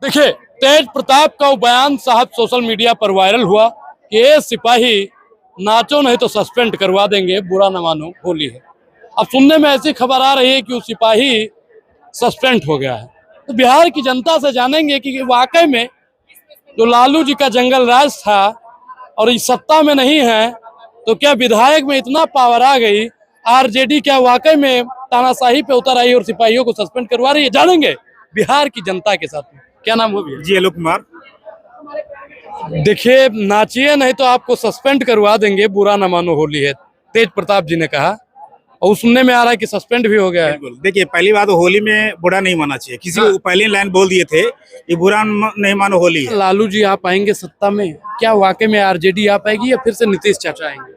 देखिए, तेज प्रताप का वो बयान साहब सोशल मीडिया पर वायरल हुआ कि ये सिपाही नाचो नहीं तो सस्पेंड करवा देंगे, बुरा न मानो होली है। अब सुनने में ऐसी खबर आ रही है कि वो सिपाही सस्पेंड हो गया है। तो बिहार की जनता से जानेंगे कि वाकई में जो लालू जी का जंगल राज था और इस सत्ता में नहीं है, तो क्या विधायक में इतना पावर आ गई, आरजेडी क्या वाकई में तानाशाही पे उतर आई और सिपाहियों को सस्पेंड करवा रही है? जानेंगे बिहार की जनता के साथ में। क्या नाम हो भैया? जी आलोक कुमार। देखिए, नाचिए नहीं तो आपको सस्पेंड करवा देंगे, बुरा न मानो होली है, तेज प्रताप जी ने कहा। और सुनने में आ रहा है कि सस्पेंड भी हो गया है। बिल्कुल, देखिए पहली बात तो होली में बुरा नहीं मानना चाहिए। किसी को पहली लाइन बोल दिए थे ये बुरा नहीं मानो होली है। लालू जी आ पाएंगे सत्ता में? क्या वाकई में आरजेडी आ पाएगी या फिर से नीतीश चाचा आएंगे?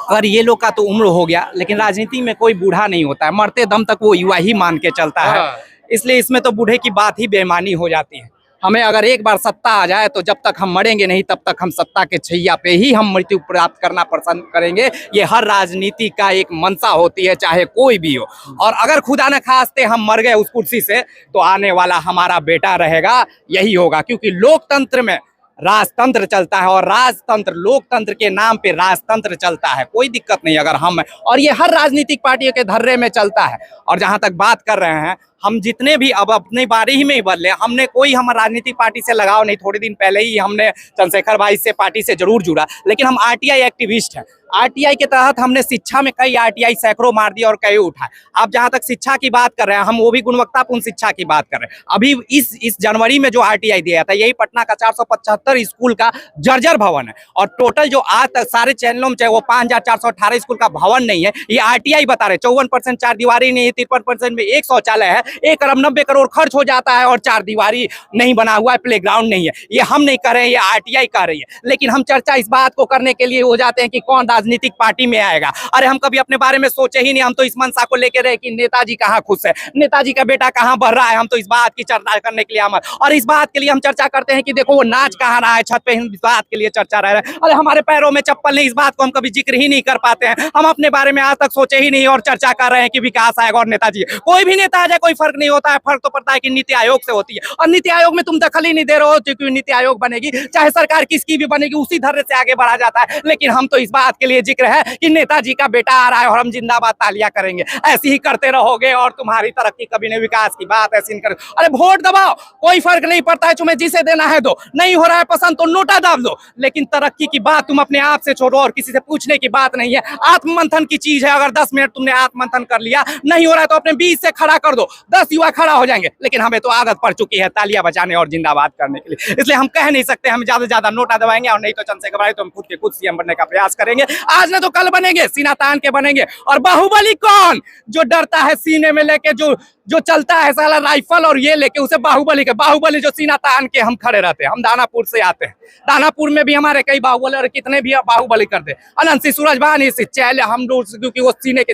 अगर ये लोग का तो उम्र हो गया, लेकिन राजनीति में कोई बूढ़ा नहीं होता है, मरते दम तक वो युवा ही मान के चलता है। इसलिए इसमें तो बूढ़े की बात ही बेईमानी हो जाती है। हमें अगर एक बार सत्ता आ जाए तो जब तक हम मरेंगे नहीं तब तक हम सत्ता के छैया पे ही हम मृत्यु प्राप्त करना पसंद करेंगे। ये हर राजनीति का एक मंशा होती है, चाहे कोई भी हो। और अगर खुदा न खास्ते हम मर गए उस कुर्सी से तो आने वाला हमारा बेटा रहेगा, यही होगा। क्योंकि लोकतंत्र में राजतंत्र चलता है और राजतंत्र लोकतंत्र के नाम पे राजतंत्र चलता है, कोई दिक्कत नहीं अगर हम, और ये हर राजनीतिक पार्टियों के धर्रे में चलता है। और जहां तक बात कर रहे हैं, हम जितने भी अब अपनी बारी ही में ही बदले, हमने कोई हम राजनीतिक पार्टी से लगाव नहीं। थोड़े दिन पहले ही हमने चंद्रशेखर भाई से पार्टी से जरूर जुड़ा, लेकिन हम आरटीआई एक्टिविस्ट हैं। आरटीआई के तहत हमने शिक्षा में कई आरटीआई सैकड़ों मार दिए और कई उठाए। आप जहां तक शिक्षा की बात कर रहे हैं, हम वो भी गुणवत्तापूर्ण शिक्षा की बात कर रहे हैं। अभी इस जनवरी में जो आरटीआई दिया था, यही पटना का 475 स्कूल का जर्जर भवन है। और टोटल जो आज तक सारे चैनलों में चाहे वो 5418 स्कूल का भवन नहीं है, ये आरटीआई बता रहे। 54% चार दीवारी नहीं है, 53% में एक शौचालय है, 1 अरब 90 करोड़ खर्च हो जाता है और 4 दीवारी नहीं बना हुआ है, प्लेग्राउंड नहीं है। ये हम नहीं कर रहे हैं, ये आरटीआई कर रही है। लेकिन हम चर्चा इस बात को करने के लिए हो जाते हैं कि कौन राजनीतिक पार्टी में आएगा। अरे हम कभी अपने बारे में सोचे ही नहीं। हम तो इस मंशा को लेकर रहे कि नेताजी कहाँ खुश है, नेताजी का बेटा कहाँ बढ़ रहा है। हम तो इस बात की चर्चा करने के लिए हम, और इस बात के लिए हम चर्चा करते हैं कि देखो वो नाच कहाँ रहा है छत पे, इस बात के लिए चर्चा रह रहा है। अरे हमारे पैरों में चप्पल नहीं, इस बात को हम कभी जिक्र ही नहीं कर पाते हैं। हम अपने बारे में आज तक सोचे ही नहीं और चर्चा कर रहे हैं कि विकास आएगा और नेताजी। कोई भी नेता आ जाए कोई फर्क नहीं होता है। फर्क तो पड़ता है कि नीति आयोग से होती है, और नीति आयोग में तुम दखल ही नहीं दे रहे हो। क्योंकि नीति आयोग बनेगी, चाहे सरकार किसकी भी बनेगी, उसी धर्रे से आगे बढ़ा जाता है। लेकिन हम तो इस बात के लिए जिक्र है कि नेताजी का बेटा आ रहा है और हम जिंदाबाद तालियां करेंगे। ऐसे ही करते रहोगे और तुम्हारी तरक्की कभी नहीं, विकास की बात ऐसी नहीं कर। अरे वोट दबाओ, कोई फर्क नहीं पड़ता है, तुम्हें जिसे देना है दो, नहीं हो रहा है पसंद तो नोटा दाब दो। लेकिन तरक्की की बात तुम अपने आप से छोड़ो और किसी से पूछने की बात नहीं है। आत्ममंथन की चीज है। अगर 10 मिनट तुमने आत्ममंथन कर लिया, नहीं हो रहा है तो अपने 20 से खड़ा कर दो, 10 युवा खड़ा हो जाएंगे। लेकिन हमें तो आदत पड़ चुकी है तालियां बजाने और जिंदाबाद करने के लिए, इसलिए हम कह नहीं सकते हम ज्यादा से ज्यादा नोटा दबाएंगे और नहीं तो चंद्रशेखर भाई तो हम खुद के खुद सीएम बनने का प्रयास करेंगे। आज न तो कल बनेंगे, सीना तान के बनेंगे। और बाहुबली कौन? जो डरता है सीने में लेके, जो चलता है साला राइफल और ये लेके, उसे बाहुबली के। बाहुबली जो सीना तान के हम खड़े रहते हैं। हम दानापुर से आते हैं, दानापुर में भी हमारे कई बाहुबली और कितने भी बाहुबली करते हैं। अनंत सिंह, सूरज भान, चैल हम लोग, क्योंकि वो सीने के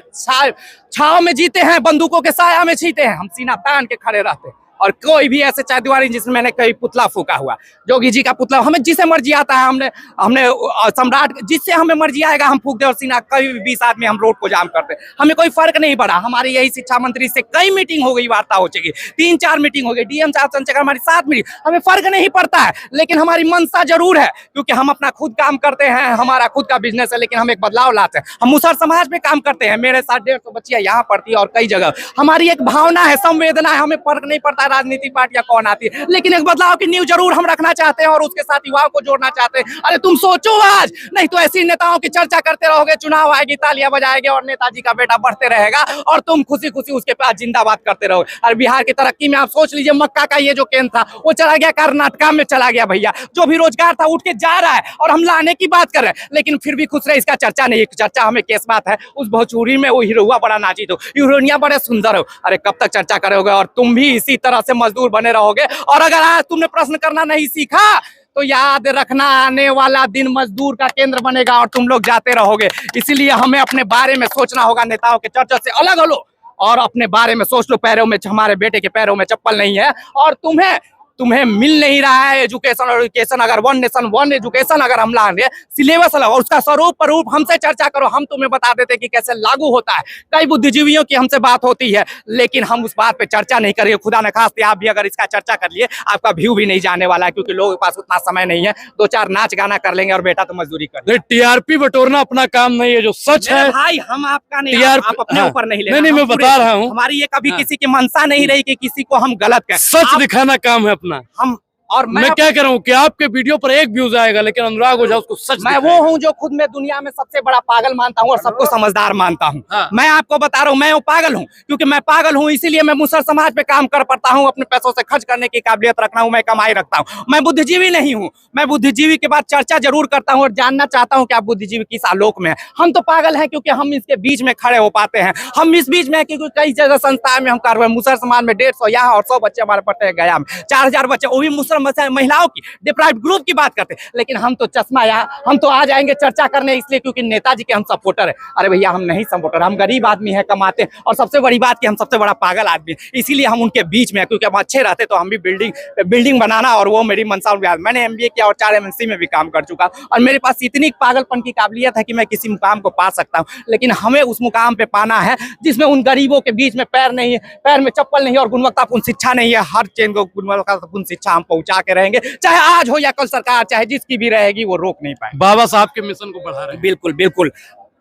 छाव में जीते हैं, बंदूकों के साया में जीते हैं। हम सीना तान के खड़े रहते हैं। और कोई भी ऐसे चार दीवारी जिसमें मैंने कई पुतला फूका हुआ, जोगी जी का पुतला, हमें जिसे मर्जी आता है, हमने सम्राट, जिससे हमें मर्जी आएगा हम फूक दे। और सीना कभी भी 20 आदमी हम रोड को जाम करते, हमें कोई फर्क नहीं पड़ा। हमारी यही शिक्षा मंत्री से कई मीटिंग हो गई, वार्ता हो चुकी, 3-4 मीटिंग हो गई, डीएम साहब चंद्रशेखर हमारी 7 मीटिंग, हमें फर्क नहीं पड़ता है। लेकिन हमारी मंशा जरूर है, क्योंकि हम अपना खुद काम करते हैं, हमारा खुद का बिजनेस है। लेकिन हम एक बदलाव लाते हैं। हम मुसहर समाज में काम करते हैं, मेरे साथ 150 बच्चियां यहाँ पढ़ती है और कई जगह। हमारी एक भावना है, संवेदना है, हमें फर्क नहीं पड़ता राजनीतिक पार्टियां कौन आती है। लेकिन एक बदलाव की नींव जरूर हम रखना चाहते हैं और उसके साथ युवाओं को जोड़ना चाहते हैं। अरे तुम सोचो आज, नहीं तो ऐसी नेताओं की चर्चा करते रहोगे, चुनाव आएगी, तालियां बजाएंगे और नेताजी का बेटा बढ़ते रहेगा और तुम खुशी खुशी उसके पास जिंदाबाद करते रहोगे। और बिहार की तरक्की में आप सोच लीजिए, मक्का का ये जो केंद्र था वो चला गया कर्नाटका में, चला गया भैया। जो भी रोजगार था उठ के जा रहा है और हम लाने की बात कर रहे हैं, लेकिन फिर भी खुश रहे, इसका चर्चा नहीं। चर्चा हमें केस बात है, उस भोजपुरी में वो हीरोआ बड़ा नाचित हो, हीरोइनिया बड़े सुंदर हो। अरे कब तक चर्चा करोगे? और तुम भी इसी तरह से मजदूर बने रहोगे। और अगर आज तुमने प्रश्न करना नहीं सीखा तो याद रखना, आने वाला दिन मजदूर का केंद्र बनेगा और तुम लोग जाते रहोगे। इसीलिए हमें अपने बारे में सोचना होगा, नेताओं के चर्चा से अलग हो लो और अपने बारे में सोच लो। पैरों में, हमारे बेटे के पैरों में चप्पल नहीं है और तुम्हें तुम्हें मिल नहीं रहा है एजुकेशन और एजुकेशन, अगर वन नेशन वन एजुकेशन अगर हम ला रहे सिलेबस अलग और उसका स्वरूप रूप हमसे चर्चा करो, हम तुम्हें बता देते कि कैसे लागू होता है। कई बुद्धिजीवियों की हमसे बात होती है, लेकिन हम उस बात पे चर्चा नहीं करेंगे। खुदा न खास्ते आप भी अगर इसका चर्चा कर लिए, आपका व्यू भी नहीं जाने वाला है, क्योंकि लोगों के पास उतना समय नहीं है। 2-4 नाच गाना कर लेंगे और बेटा तो मजदूरी कर। टीआरपी बटोरना अपना काम नहीं है, जो सच है भाई हम आपका नहीं, TRP आप अपने ऊपर नहीं लेना। नहीं मैं बता रहा हूँ, हमारी ये कभी किसी की मंशा नहीं रही कि किसी को हम गलत कहें। सच दिखाना काम है अपना। हम और मैं क्या कर रहा हूँ कि आपके वीडियो पर 1 व्यूज आएगा, लेकिन अनुराग ओझा उसको सच मैं वो हूँ जो खुद में दुनिया में सबसे बड़ा पागल मानता हूँ और सबको समझदार मानता हूँ। हाँ। मैं आपको बता रहा हूँ, मैं वो पागल हूँ, क्योंकि मैं पागल हूँ इसीलिए मैं मुसर समाज पे काम कर पाता हूँ। अपने पैसों से खर्च करने की काबिलियत रखना हूँ, मैं कमाई रखता हूँ। मैं बुद्धिजीवी नहीं हूँ। मैं बुद्धिजीवी के बाद चर्चा जरूर करता हूँ और जानना चाहता हूँ कि आप बुद्धिजीवी किस आलोक में है। हम तो पागल हैं क्योंकि हम इसके बीच में खड़े हो पाते हैं। हम इस बीच में क्योंकि कई जगह संस्थाएं में हम कार्य, मुसर समाज में 150 यहाँ और 100 बच्चे हमारे पढ़ते हैं गया में, 4000 बच्चे, वो भी मुसर महिलाओं की डिप्राइव्ड ग्रुप की बात करते हैं। लेकिन हम तो चश्मा हम तो आ जाएंगे चर्चा करने इसलिए क्योंकि नेताजी के हम सपोर्टर है। अरे भैया हम नहीं सपोर्टर, हम गरीब आदमी है, कमाते हैं, और सबसे बड़ी बात कि हम सबसे बड़ा पागल आदमी है, इसीलिए हम उनके बीच में है। क्योंकि हम अच्छे रहते तो हम भी बिल्डिंग बनाना, और वो मेरी मंशा। मैंने MBA किया और 4 MNC में भी काम कर चुका, और मेरे पास इतनी पागलपन की काबिलियत है कि मैं किसी मुकाम को पा सकता हूँ। लेकिन हमें उस मुकाम पे पाना है जिसमें उन गरीबों के बीच में पैर नहीं है, पैर में चप्पल नहीं है, और गुणवत्तापूर्ण शिक्षा नहीं है। हर चेन को गुणवत्तापूर्ण शिक्षा हम पहुंचा के रहेंगे, चाहे आज हो या कल सरकार चाहे जिसकी भी रहेगी, वो रोक नहीं पाए। बाबा साहब के मिशन को बढ़ा रहे हैं। बिल्कुल बिल्कुल।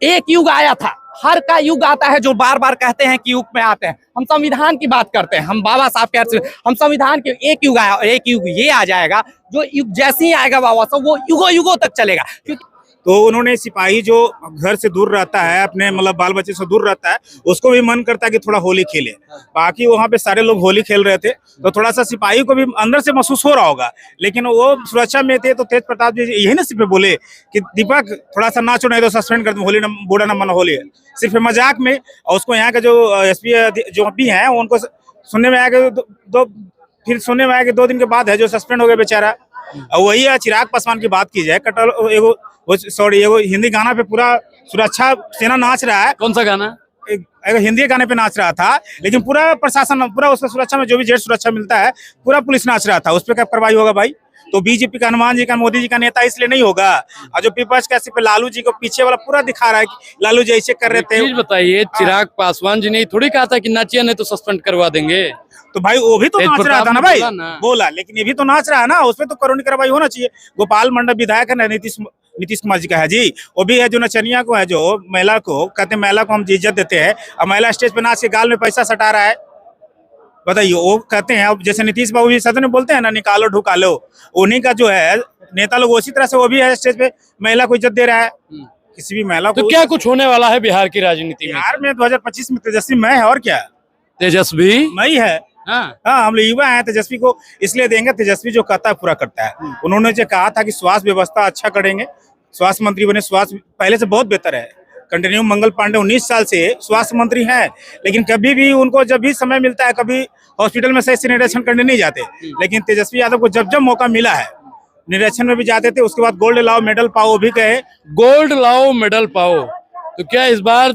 एक युग आया था, हर का युग आता है, जो बार बार कहते हैं कि युग में आते हैं। हम संविधान की बात करते हैं, हम बाबा साहब के, हम संविधान के एक युग आया और एक युग ये आ जाएगा, जो युग जैसे ही आएगा बाबा साहब वो युगों युगों तक चलेगा। क्योंकि तो उन्होंने सिपाही जो घर से दूर रहता है, अपने मतलब बाल बच्चे से दूर रहता है, उसको भी मन करता है कि थोड़ा होली खेले। बाकी वहाँ पे सारे लोग होली खेल रहे थे, तो थोड़ा सा सिपाही को भी अंदर से महसूस हो रहा होगा, लेकिन वो सुरक्षा में थे। तो तेज प्रताप जी यही ना सिर्फ बोले कि दीपक थोड़ा सा नाचो, नहीं तो सस्पेंड कर दूं, होली ना बूढ़ा ना मना होली है, सिर्फ मजाक में। और उसको यहाँ के जो SP जो भी हैं उनको सुनने में आया कि फिर सुनने में आया कि 2 दिन के बाद है जो सस्पेंड हो गया बेचारा। और वही है चिराग पासवान की बात की जाए, एगो हिंदी गाना पे पूरा सुरक्षा सेना नाच रहा है। कौन सा गाना? एक हिंदी गाने पे नाच रहा था, लेकिन पूरा प्रशासन, पूरा उसका सुरक्षा में जो भी जेट सुरक्षा मिलता है, पूरा पुलिस नाच रहा था। उस पर क्या कार्रवाई होगा भाई? तो बीजेपी का, हनुमान जी का, मोदी जी का नेता इसलिए नहीं होगा। और जो पीपल्स का सिर्फ लालू जी को पीछे वाला पूरा दिखा रहा है कि लालू जी ऐसे कर रहे थे। चीज बताइए, चिराग पासवान जी ने थोड़ी कहा था कि नाचिए नहीं तो सस्पेंड करवा देंगे। तो भाई वो भी तो नाच रहा था ना भाई, बोला, लेकिन ये भी तो नाच रहा है ना, उसपे तो कानूनी कार्रवाई होना चाहिए। गोपाल मंडल विधायक है, नीतीश कुमार जी का है जी, वो भी है जो नचनिया को है, जो महिला को कहते हैं, महिला को हम इज्जत देते हैं, और महिला स्टेज पे नाच के गाल में पैसा सटा रहा है। बताइए, वो कहते हैं, अब जैसे नीतीश बाबू भी सदन में बोलते हैं ना, निकालो ढुकालो, उन्हीं का जो है नेता लोग उसी तरह से वो भी है स्टेज पे महिला को इज्जत दे रहा है, किसी भी महिला को। तो क्या कुछ होने वाला है बिहार की राजनीति में? बिहार में 2025 में तेजस्वी मैं है, और क्या तेजस्वी मैं ही है। हाँ, हम लोग युवा हैं, तेजस्वी को इसलिए देंगे, तेजस्वी जो कहता है पूरा करता है। उन्होंने जो कहा था कि स्वास्थ्य व्यवस्था अच्छा करेंगे, स्वास्थ्य मंत्री बने, स्वास्थ्य पहले से बहुत बेहतर है। कंटिन्यू मंगल पांडे 19 साल से स्वास्थ्य मंत्री हैं, लेकिन कभी भी उनको जब भी समय मिलता है, कभी हॉस्पिटल में सही निरीक्षण करने नहीं जाते। लेकिन तेजस्वी यादव को जब जब मौका मिला है, निरीक्षण में भी जाते थे। उसके बाद गोल्ड लाओ मेडल पाओ, वो भी कहे गोल्ड लाओ मेडल पाओ। तो क्या इस बार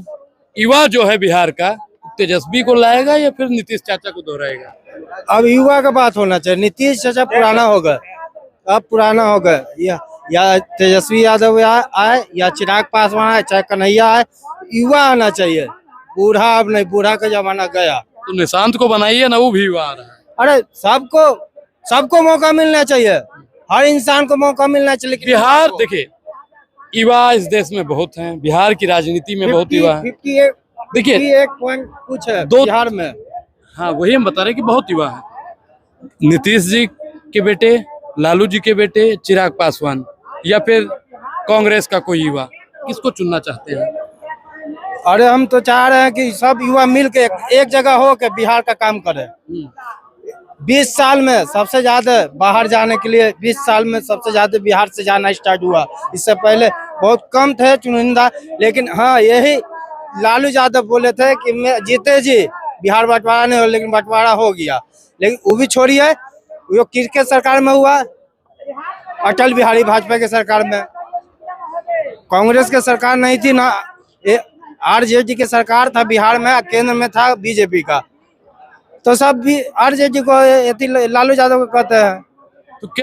युवा जो है बिहार का तेजस्वी को लाएगा या फिर नीतीश चाचा को दोहराएगा? अब युवा का बात होना चाहिए। नीतीश चाचा पुराना हो गए, अब पुराना हो गए, या तेजस्वी यादव आए या चिराग पासवान आए, चाहे कन्हैया आए, युवा आना चाहिए। बूढ़ा अब नहीं, बूढ़ा का जमाना गया। तो निशांत को बनाइए ना, वो भी युवा आ रहा है। अरे सबको मौका मिलना चाहिए, हर इंसान को मौका मिलना चाहिए। बिहार देखिए, युवा इस देश में बहुत हैं, बिहार की राजनीति में बहुत युवा है। देखिए 51 पॉइंट कुछ है बिहार में। हाँ, वही हम बता रहे हैं कि बहुत युवा है। नीतीश जी के बेटे, लालू जी के बेटे, चिराग पासवान, या फिर कांग्रेस का कोई युवा, किसको चुनना चाहते हैं? अरे हम तो चाह रहे हैं कि सब युवा मिल के एक जगह हो के बिहार का काम करें। 20 साल में सबसे ज्यादा बाहर जाने के लिए, 20 साल में सबसे ज्यादा बिहार से जाना स्टार्ट हुआ। इससे पहले बहुत कम थे चुनिंदा। लेकिन हाँ, यही लालू यादव बोले थे कि मैं जीते जी बिहार बंटवारा नहीं हो, लेकिन बंटवारा हो गया। लेकिन वो भी छोड़िए, वो किसके सरकार में हुआ? अटल बिहारी वाजपेयी के सरकार में। कांग्रेस के सरकार नहीं थी ना, RJD की सरकार था बिहार में, केंद्र में था बीजेपी का। तो सब भी आरजेडी को लालू यादव को कहते हैं।